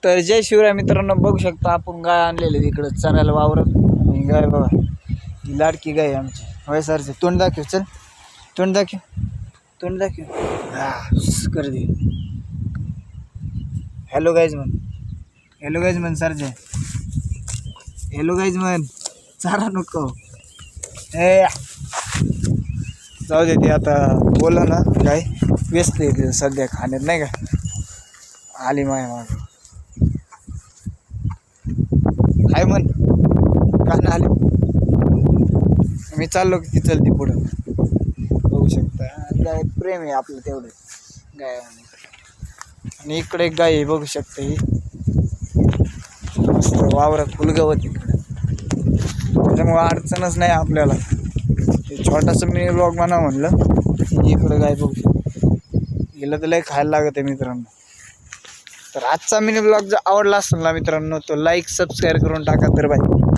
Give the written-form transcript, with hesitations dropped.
तर जय शिवराय मित्रांनो, बघू शकता आपण गाय आणलेले तिकडं चरायला वावरत. आणि गाय बघा, ही लाडकी गाय आहे आमची. होय सरचे तोंड दाखव, चल तोंड दाखव, तोंड दाखव. हा कर दे. हॅलो गाईज म्हण, हॅलो गाईज म्हण सरचे, हॅलो गाईज म्हण. चारा नको ए, जाऊ दे. ते आता बोला ना, गाय व्यस्त आहे सध्या खाण्यात नाही का. आली माय माग काय म्हण, का ना आली. मी चाललो की ती चलती पुढं. बघू शकता गाय प्रेम आहे आपलं तेवढं गाय. आणि इकडे एक गाय आहे बघू शकता, ही मस्त वावरात फुलगवत इकडे, त्याच्यामुळं अडचणच नाही आपल्याला. छोटासा मी ब्लॉग म्हणा म्हणलं. इकडं गाय बघू शकता, हिला तर लय खायला लागत आहे मित्रांनो. तर आजचा मिनी ब्लॉग जर आवडला असेल ना मित्रांनो, तो लाईक सबस्क्राईब करून टाका तर बाय.